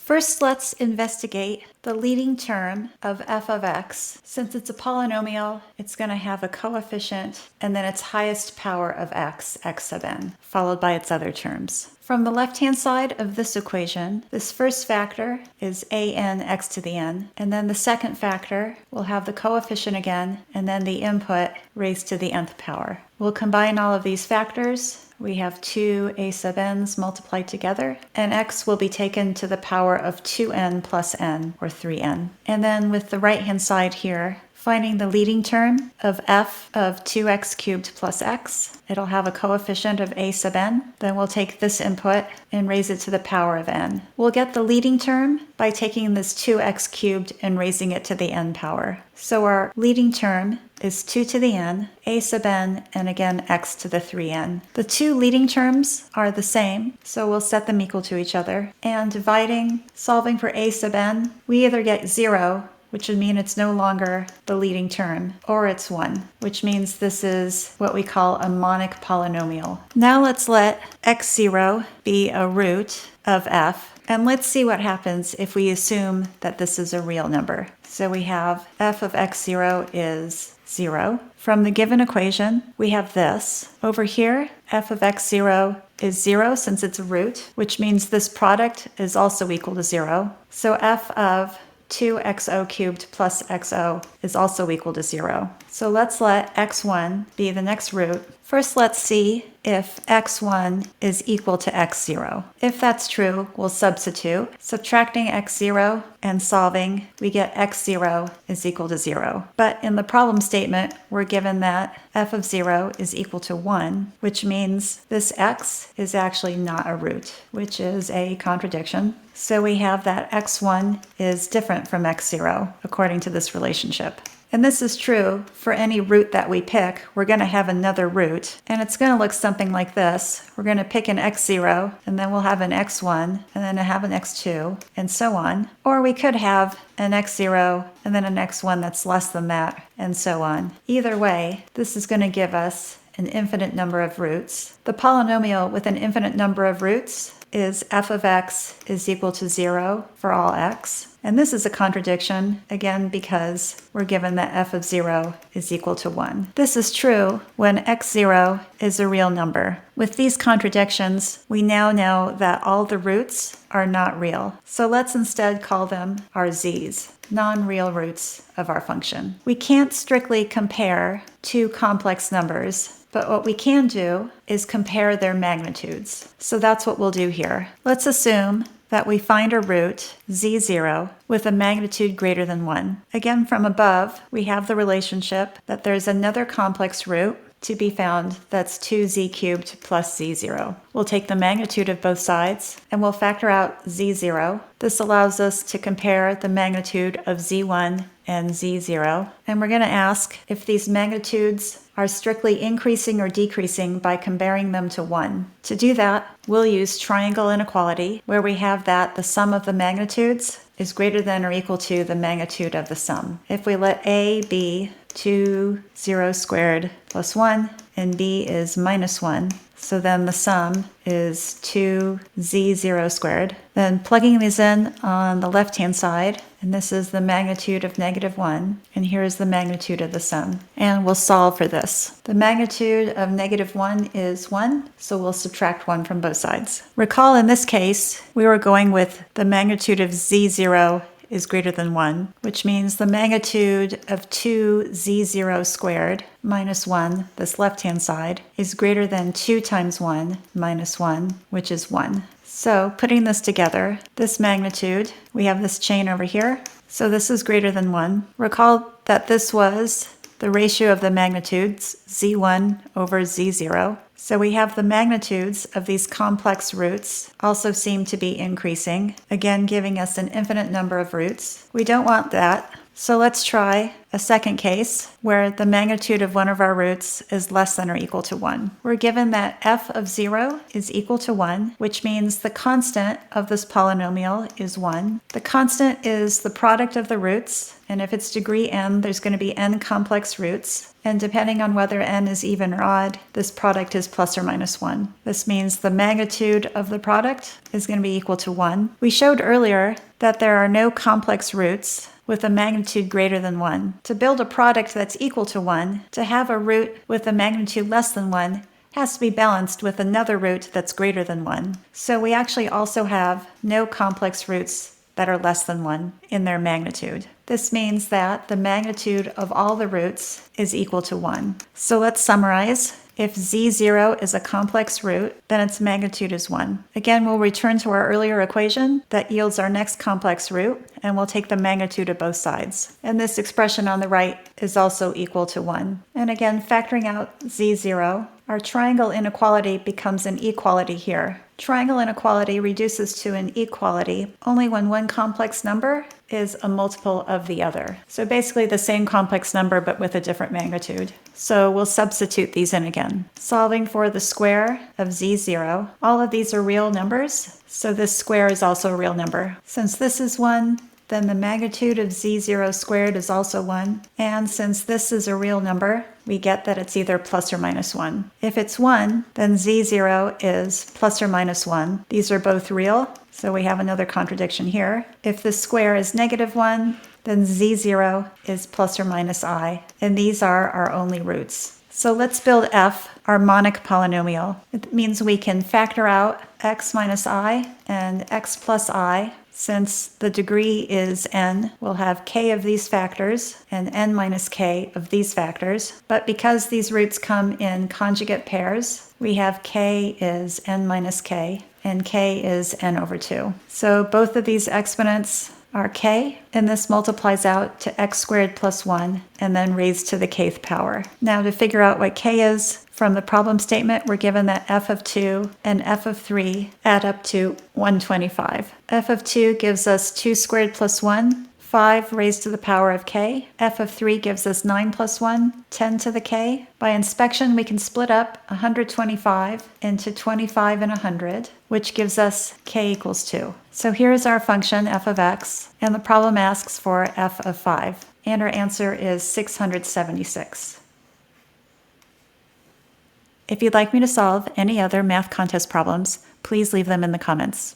First, let's investigate the leading term of f of x. Since it's a polynomial, it's going to have a coefficient and then its highest power of x, x sub n, followed by its other terms. From the left-hand side of this equation, this first factor is an x to the n, and then the second factor will have the coefficient again, and then the input raised to the nth power. We'll combine all of these factors. We have two a sub n's multiplied together, and x will be taken to the power of 2n plus n, or 3n. And then with the right-hand side here, finding the leading term of f of 2x cubed plus x, it'll have a coefficient of a sub n. Then we'll take this input and raise it to the power of n. We'll get the leading term by taking this 2x cubed and raising it to the n power. So our leading term is 2 to the n, a sub n, and again x to the 3n. The two leading terms are the same, so we'll set them equal to each other. And solving for a sub n, we either get 0, which would mean it's no longer the leading term, or it's 1, which means this is what we call a monic polynomial. Now let's let x0 be a root of f, and let's see what happens if we assume that this is a real number. So we have f of x0 is 0. From the given equation, we have this. Over here, f of x0 is 0 since it's a root, which means this product is also equal to 0. So f of 2xo cubed plus xo is also equal to 0. So let's let x1 be the next root. First, let's see if x1 is equal to x0. If that's true, we'll substitute. Subtracting x0 and solving, we get x0 is equal to 0. But in the problem statement, we're given that f of 0 is equal to 1, which means this x is actually not a root, which is a contradiction. So we have that x1 is different from x0 according to this relationship. And this is true for any root that we pick. We're going to have another root, and it's going to look something like this. We're going to pick an x0, and then we'll have an x1, and then have an x2, and so on. Or we could have an x0, and then an x1 that's less than that, and so on. Either way, this is going to give us an infinite number of roots. The polynomial with an infinite number of roots is f of x is equal to 0 for all x. And this is a contradiction, again, because we're given that f of 0 is equal to 1. This is true when x0 is a real number. With these contradictions, we now know that all the roots are not real. So let's instead call them our z's, non-real roots of our function. We can't strictly compare two complex numbers, but what we can do is compare their magnitudes. So that's what we'll do here. Let's assume that we find a root, z0, with a magnitude greater than 1. Again, from above, we have the relationship that there's another complex root to be found that's 2z cubed plus z0. We'll take the magnitude of both sides, and we'll factor out z0. This allows us to compare the magnitude of z1 and z0. And we're going to ask if these magnitudes are strictly increasing or decreasing by comparing them to 1. To do that, we'll use triangle inequality, where we have that the sum of the magnitudes is greater than or equal to the magnitude of the sum. If we let a be 2/0 squared plus 1, and b is minus 1, so then the sum is 2z0 squared. Then plugging these in on the left-hand side, and this is the magnitude of -1, and here is the magnitude of the sum. And we'll solve for this. The magnitude of -1 is 1, so we'll subtract 1 from both sides. Recall in this case, we were going with the magnitude of z0 is greater than 1, which means the magnitude of 2z0 squared minus 1, this left-hand side, is greater than 2 times 1 minus 1, which is 1. So putting this together, this magnitude, we have this chain over here, so this is greater than 1. Recall that this was the ratio of the magnitudes, z1 over z0. So we have the magnitudes of these complex roots also seem to be increasing, again giving us an infinite number of roots. We don't want that, so let's try a second case where the magnitude of one of our roots is less than or equal to 1. We're given that f of 0 is equal to 1, which means the constant of this polynomial is 1. The constant is the product of the roots, and if it's degree n, there's going to be n complex roots. And depending on whether n is even or odd, this product is is plus or minus 1. This means the magnitude of the product is going to be equal to 1. We showed earlier that there are no complex roots with a magnitude greater than 1. To build a product that's equal to 1, to have a root with a magnitude less than 1 has to be balanced with another root that's greater than 1. So we actually also have no complex roots that are less than 1 in their magnitude. This means that the magnitude of all the roots is equal to 1. So let's summarize. If z0 is a complex root, then its magnitude is 1. Again, we'll return to our earlier equation that yields our next complex root, and we'll take the magnitude of both sides. And this expression on the right is also equal to 1. And again, factoring out z0, our triangle inequality becomes an equality here. Triangle inequality reduces to an equality only when one complex number is a multiple of the other. So basically the same complex number but with a different magnitude. So we'll substitute these in again. Solving for the square of z0, all of these are real numbers, so this square is also a real number. Since this is 1, then the magnitude of z0 squared is also 1. And since this is a real number, we get that it's either plus or minus 1. If it's 1, then z0 is plus or minus 1. These are both real, so we have another contradiction here. If the square is negative 1, then z0 is plus or minus I, and these are our only roots. So let's build f, our monic polynomial. It means we can factor out x minus I and x plus I. Since the degree is n, we'll have k of these factors and n minus k of these factors. But because these roots come in conjugate pairs, we have k is n minus k and k is n over 2. So both of these exponents are k, and this multiplies out to x squared plus 1 and then raised to the kth power. Now to figure out what k is, from the problem statement, we're given that f of 2 and f of 3 add up to 125. F of 2 gives us 2 squared plus 1, 5 raised to the power of k. F of 3 gives us 9 plus 1, 10 to the k. By inspection, we can split up 125 into 25 and 100, which gives us k equals 2. So here's our function f of x, and the problem asks for f of 5. And our answer is 676. If you'd like me to solve any other math contest problems, please leave them in the comments.